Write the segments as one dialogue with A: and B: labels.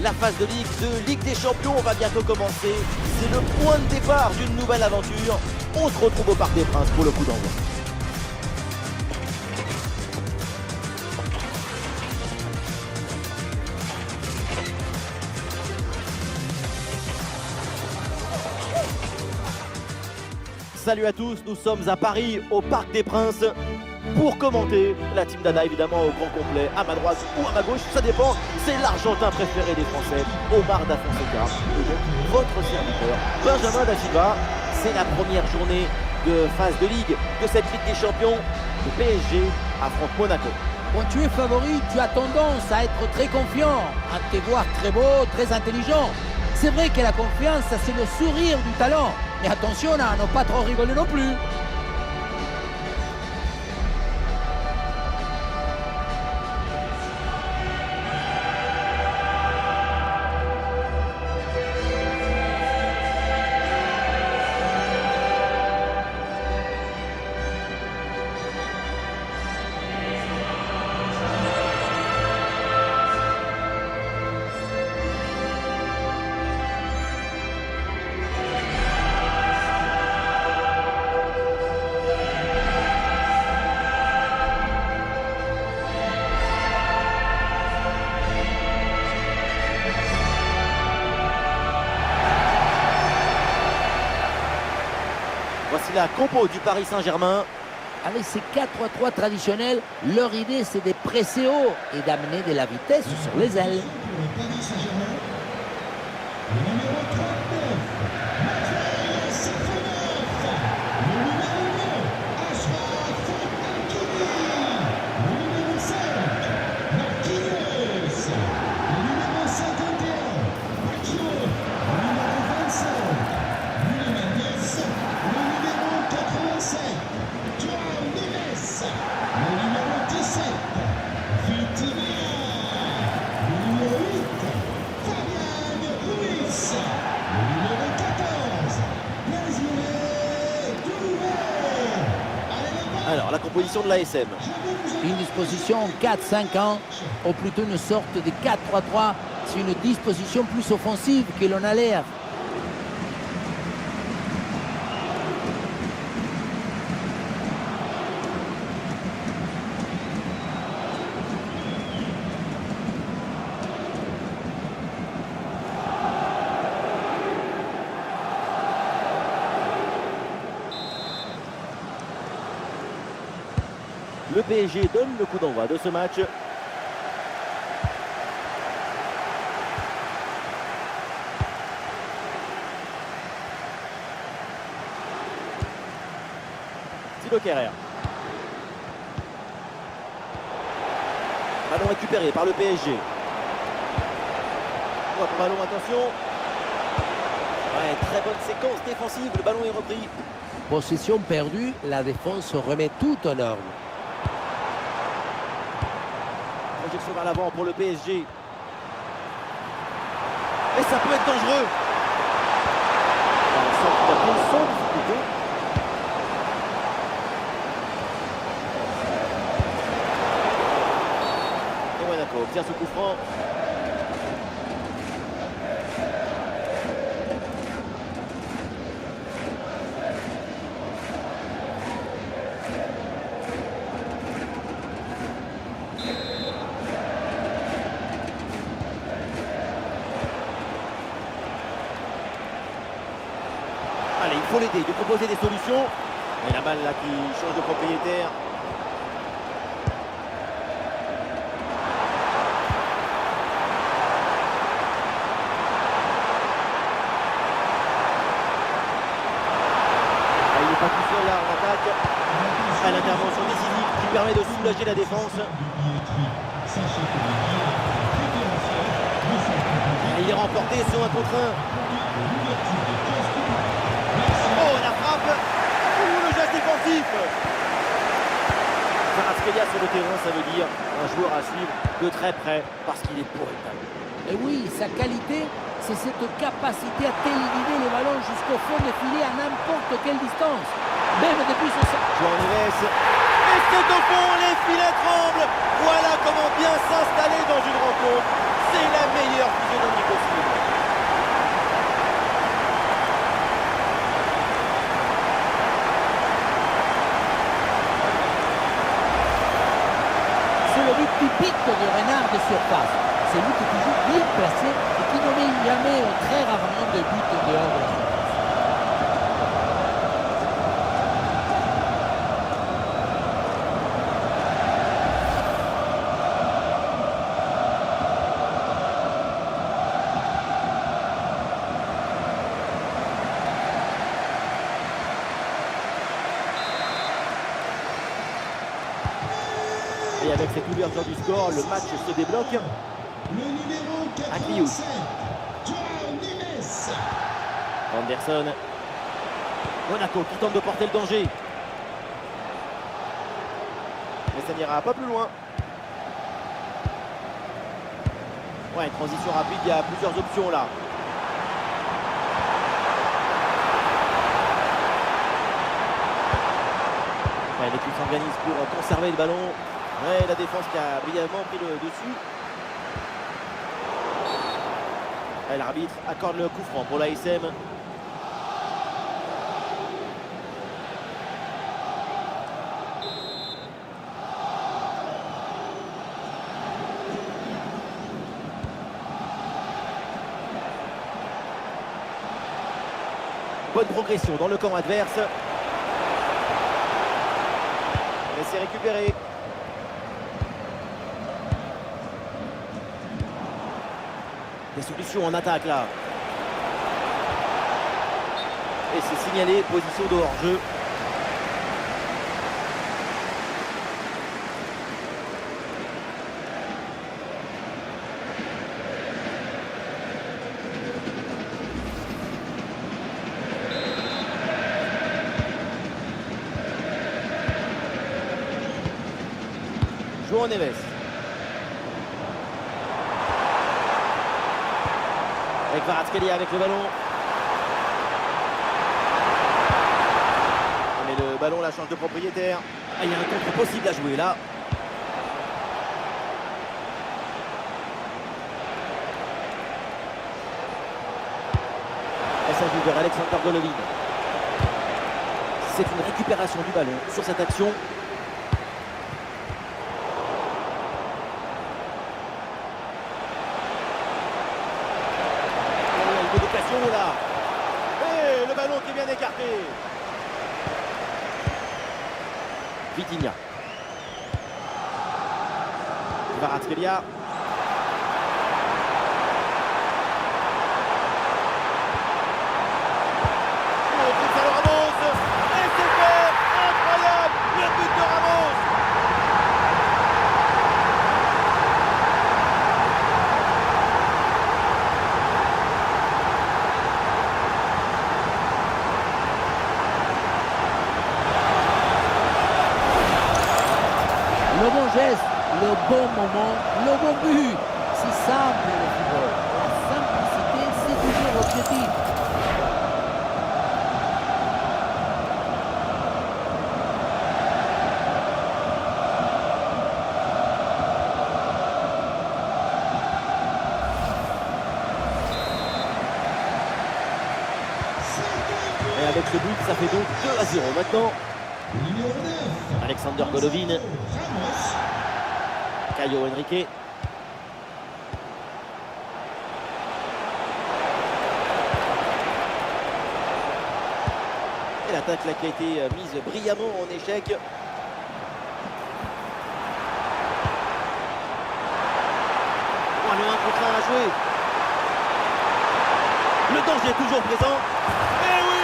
A: La phase de Ligue des Champions va bientôt commencer. C'est le point de départ d'une nouvelle aventure. On se retrouve au Parc des Princes pour le coup d'envoi. Salut à tous, nous sommes à Paris, au Parc des Princes, pour commenter la team d'Anna, évidemment au grand complet, à ma droite ou à ma gauche, ça dépend. C'est l'Argentin préféré des Français, Omar Da Fonseca, et donc votre serviteur, Benjamin Da Silva. C'est la première journée de phase de Ligue de cette Ligue des Champions. Le PSG affronte Monaco.
B: Quand tu es favori, tu as tendance à être très confiant, à te voir très beau, très intelligent. C'est vrai que la confiance, ça c'est le sourire du talent. Mais attention à ne pas trop rigoler non plus.
A: Voici la compo du Paris Saint-Germain.
B: Avec ces 4-3 traditionnels, leur idée c'est de presser haut et d'amener de la vitesse sur les ailes.
A: Alors, la composition de l'ASM.
B: Une disposition 4-5-1, ou plutôt une sorte de 4-3-3. C'est une disposition plus offensive que l'on a l'air.
A: Le PSG donne le coup d'envoi de ce match. Thilo Kehrer. Ballon récupéré par le PSG. Ballon, attention. Ouais, très bonne séquence défensive, le ballon est repris.
B: Possession perdue, la défense remet tout en ordre.
A: Projection vers l'avant pour le PSG. Et ça peut être dangereux. Sans difficulté. Et Monaco obtient ce coup franc. Allez, il faut l'aider, lui proposer des solutions. Et la balle là qui change de propriétaire. Ah, il n'est pas tout seul là en attaque. Ah, l'intervention décisive qui permet de soulager la défense. Et il est remporté sur un contre un. Oh, la frappe. Le geste défensif. Kvaratskhelia sur le terrain, ça veut dire un joueur à suivre de très près parce qu'il est redoutable.
B: Et oui, sa qualité, c'est cette capacité à éliminer les ballons jusqu'au fond des filets à n'importe quelle distance. Même depuis son...
A: João Neves. Et c'est au fond, les filets tremblent. Voilà comment bien s'installer dans une rencontre. C'est la meilleure physionomie quasi possible.
B: C'est le but typique de renard de surface. C'est lui qui est toujours bien placé et qui ne met jamais ou très rarement de but en dehors de la surface.
A: Et avec cette ouverture du score, le match se débloque.
C: Le numéro
A: Akliou.
C: 87, Joao Neves.
A: Anderson. Monaco qui tente de porter le danger. Mais ça n'ira pas plus loin. Ouais, transition rapide, il y a plusieurs options là. Ouais, l'équipe s'organise pour conserver le ballon. Ouais, la défense qui a brillamment pris le dessus. Ouais, l'arbitre accorde le coup franc pour l'ASM. Bonne progression dans le camp adverse. Et c'est récupéré. Des solutions en attaque là. Et c'est signalé, position de hors-jeu. Joao Neves. Avec Kvaratskhelia avec le ballon. Mais le ballon la change de propriétaire. Ah, il y a un contre possible à jouer là. Et ça joue vers Alexander Golovin. C'est une récupération du ballon sur cette action. Là. Et le ballon qui est bien écarté. Vitinha. Kvaratskhelia. Gonzalo Ramos. Et c'est fait. Incroyable. Le but de Ramos.
B: Le bon geste, le bon moment, le bon but. C'est simple le football. La simplicité, c'est toujours l'objectif.
A: Et avec ce but, ça fait donc 2-0 maintenant.
C: Numéro 9,
A: Alexander Golovin.
C: Ramos.
A: Caio Henrique. Et l'attaque là qui a été mise brillamment en échec. Oh, le 1 contre 1 à jouer. Le danger est toujours présent. Et oui,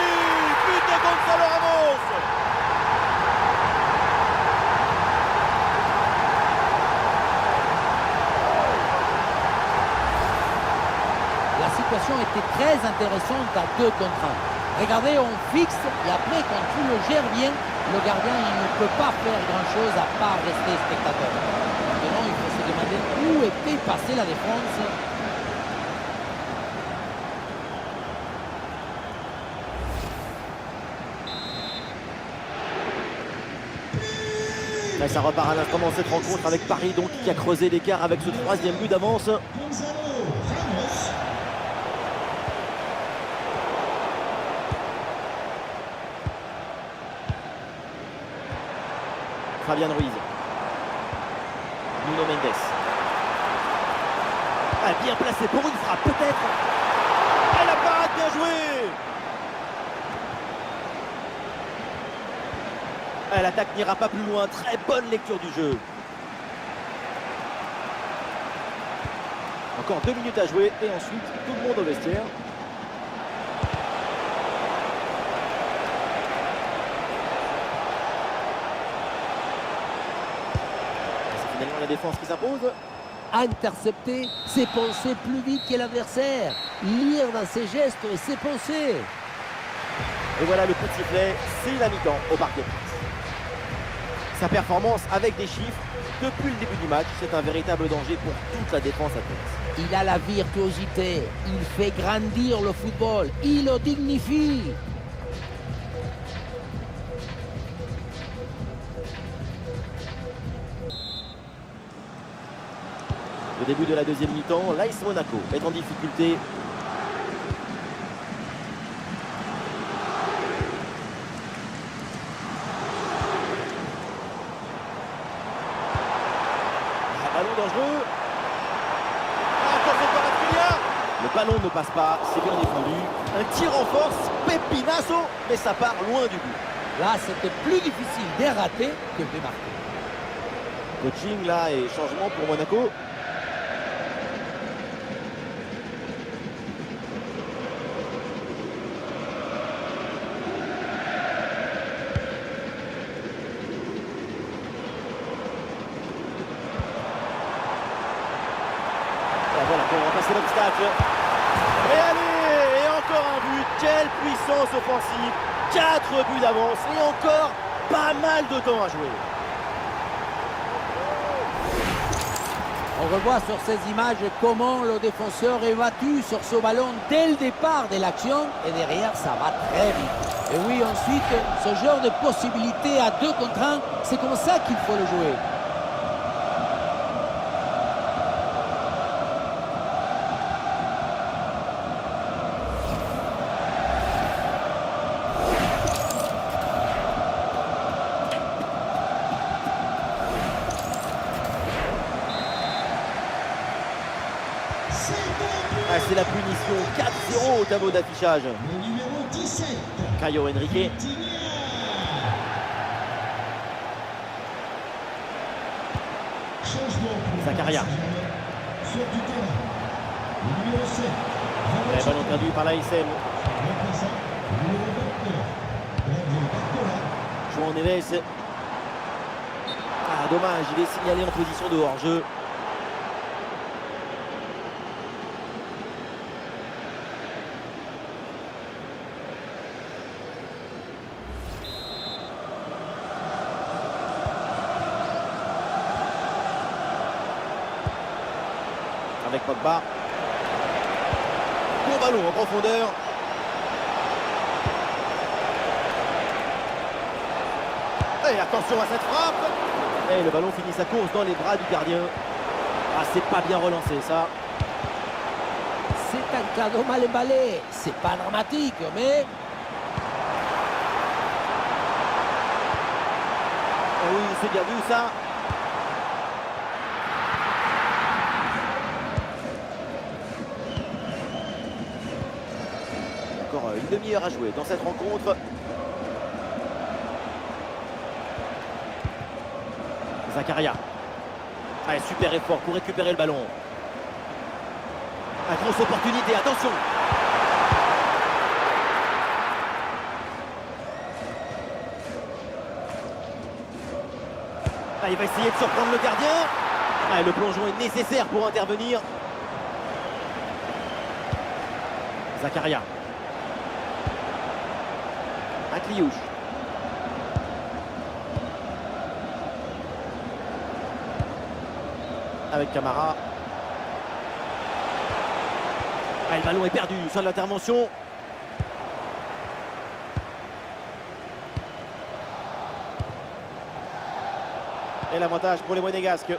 A: but de Gonzalo Ramos.
B: La situation était très intéressante à 2 contre 1. Regardez, on fixe et après, quand tu le gères bien, le gardien il ne peut pas faire grand-chose à part rester spectateur. Maintenant, il faut se demander où était passée la défense.
A: Et ça repart à l'instant dans cette rencontre avec Paris donc qui a creusé l'écart avec ce 3e but d'avance.
C: Gonzalo Ramos.
A: Fabian Ruiz. Nuno Mendes. Ah, bien placé pour une frappe peut-être. Et la parade, bien jouée. Ah, l'attaque n'ira pas plus loin. Très bonne lecture du jeu. Encore 2 minutes à jouer et ensuite tout le monde au vestiaire. C'est finalement la défense qui s'impose.
B: Intercepter, c'est penser plus vite que l'adversaire. Lire dans ses gestes et ses pensées.
A: Et voilà le coup de sifflet, c'est la mi-temps au Parc des Princes. Sa performance avec des chiffres, depuis le début du match, c'est un véritable danger pour toute la défense adverse.
B: Il a la virtuosité, il fait grandir le football, il le dignifie.
A: Le début de la deuxième mi-temps, l'AS Monaco est en difficulté. Un ballon dangereux. Attention par Rafinha. Le ballon ne passe pas, c'est bien défendu. Un tir en force, Pepinazo, mais ça part loin du but.
B: Là, c'était plus difficile de rater que de marquer.
A: Coaching là et changement pour Monaco. Voilà, pour remplacer l'obstacle. Et allez, et encore un but. Quelle puissance offensive. 4 buts d'avance et encore pas mal de temps à jouer.
B: On revoit sur ces images comment le défenseur est battu sur ce ballon dès le départ de l'action et derrière ça va très vite. Et oui, ensuite, ce genre de possibilité à 2 contre 1, c'est comme ça qu'il faut le jouer.
A: Ah, c'est la punition 4-0 au tableau d'affichage.
C: Le numéro 17.
A: Caio Henrique.
C: Tigna. Changement pour
A: Zakaria.
C: Sur du terrain. Le numéro 7.
A: Et ballon perdu par l'ASM.
C: Remplaçant. Le numéro 29. Bradley Barcola.
A: João Neves. Ah, dommage, il est signalé en position de hors-jeu. Avec Pogba. Bon ballon en profondeur. Et attention à cette frappe. Et le ballon finit sa course dans les bras du gardien. Ah, c'est pas bien relancé ça.
B: C'est un cadeau mal emballé. C'est pas dramatique, mais
A: Ah oui, c'est bien vu ça. Encore une demi-heure à jouer dans cette rencontre. Zakaria. Allez, super effort pour récupérer le ballon. Une grosse opportunité, attention. Ah, il va essayer de surprendre le gardien. Ah, le plongeon est nécessaire pour intervenir. Zakaria. Akliouche. Avec Camara. Ah, le ballon est perdu, fin de l'intervention. Et l'avantage pour les Monégasques.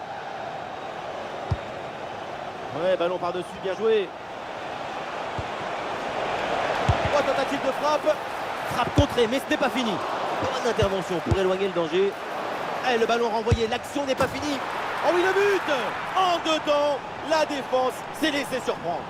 A: Ouais, ballon par-dessus, bien joué. Oh, tentative de frappe. Frappe contrée, mais ce n'est pas fini. Bonne intervention pour éloigner le danger. Et le ballon renvoyé, l'action n'est pas finie. Oh oui, le but! En deux temps, la défense s'est laissée surprendre.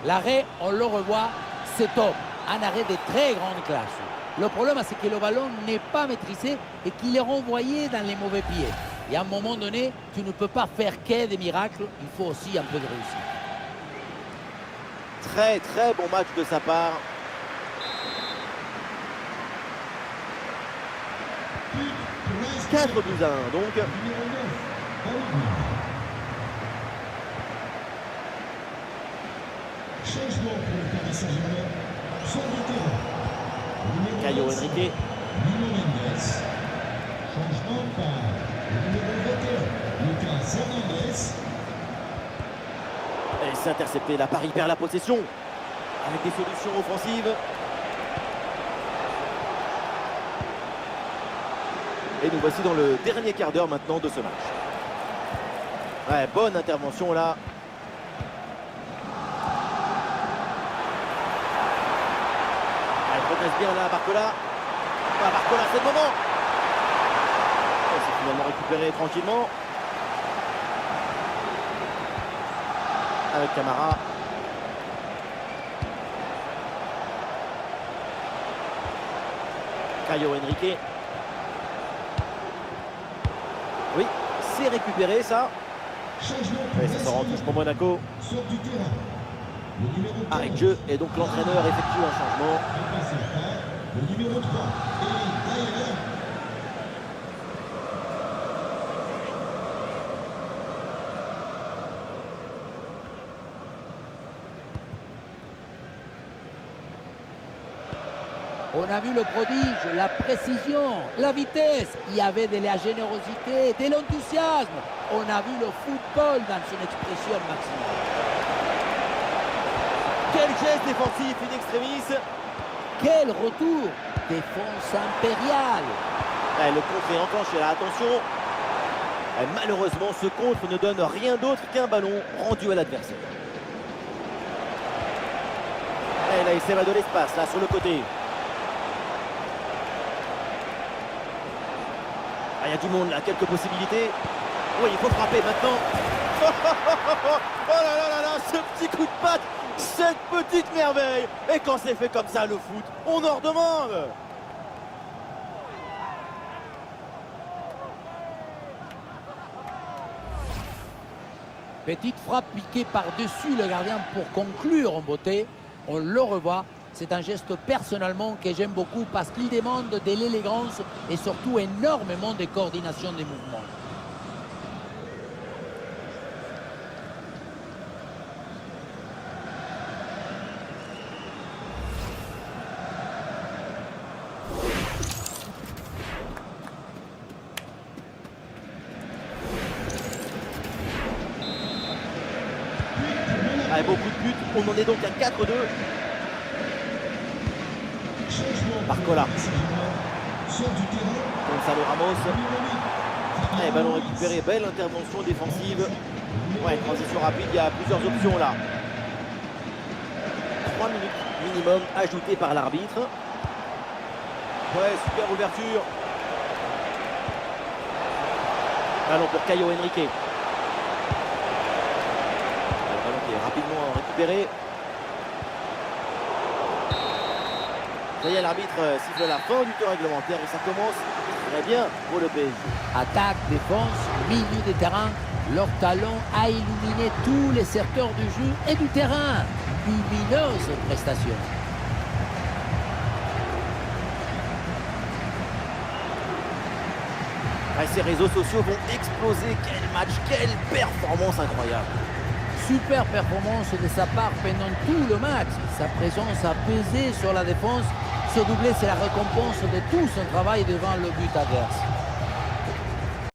B: L'arrêt, on le revoit, c'est top. Un arrêt de très grande classe. Le problème, c'est que le ballon n'est pas maîtrisé et qu'il est renvoyé dans les mauvais pieds. Et à un moment donné, tu ne peux pas faire que des miracles, il faut aussi un peu de réussite.
A: Très très bon match de sa part.
C: But,
A: 4 buts à 1 donc.
C: numéro 9, Balogun. Changement pour le Paris Saint-Germain. Sort du terrain. Le numéro
A: Caio
C: 25,
A: Henrique.
C: Nuno Mendes. Changement par le numéro 21, Lucas Hernandez.
A: Et c'est intercepté, la Paris perd la possession. Avec des solutions offensives. Et nous voici dans le dernier quart d'heure maintenant de ce match. Ouais, bonne intervention là. Elle progresse bien là, Barcola. Ah, Barcola, c'est le moment. Et c'est finalement récupéré tranquillement. Avec Camara. Caio Henrique. Oui, c'est récupéré ça.
C: Changement
A: Ouais,
C: pour
A: ça sort en touche pour Monaco.
C: Sort du terrain. Le numéro 15,
A: Arrêt de jeu et donc l'entraîneur effectue un changement.
C: remplacé par le numéro 3, Eli Dyer.
B: On a vu le prodige, la précision, la vitesse. Il y avait de la générosité, de l'enthousiasme. On a vu le football dans son expression maximale.
A: Quel geste défensif in extremis.
B: Quel retour! Défense impériale.
A: Ouais, le contre est enclenché là, attention. Et malheureusement, ce contre ne donne rien d'autre qu'un ballon rendu à l'adversaire. Et là, il s'évade de l'espace, là, sur le côté. Ah, il y a du monde là, quelques possibilités. Oui, il faut frapper maintenant. Oh là là là là, ce petit coup de patte, cette petite merveille. Et quand c'est fait comme ça, le foot, on en redemande.
B: Petite frappe piquée par-dessus le gardien pour conclure en beauté. On le revoit. C'est un geste personnellement que j'aime beaucoup parce qu'il demande de l'élégance et surtout énormément de coordination des mouvements.
A: Ah, beaucoup de buts, on en est donc à 4-2. Barcola.
C: Sort du terrain.
A: Gonzalo Ramos.
C: Numéro 8.
A: Et ballon récupéré, belle intervention défensive. Ouais, transition rapide, il y a plusieurs options là. 3 minutes minimum ajoutées par l'arbitre. Ouais, super ouverture. Ballon pour Caio Henrique. Le ballon qui est rapidement récupéré. Ça y est, l'arbitre siffle la fin du temps réglementaire et ça commence très bien pour le PSG.
B: Attaque, défense, milieu de terrain. Leur talent a illuminé tous les secteurs du jeu et du terrain. Lumineuse prestation.
A: Ouais, ces réseaux sociaux vont exploser. Quel match, quelle performance incroyable.
B: Super performance de sa part pendant tout le match. Sa présence a pesé sur la défense. Ce doublé, c'est la récompense de tout son travail devant le but adverse.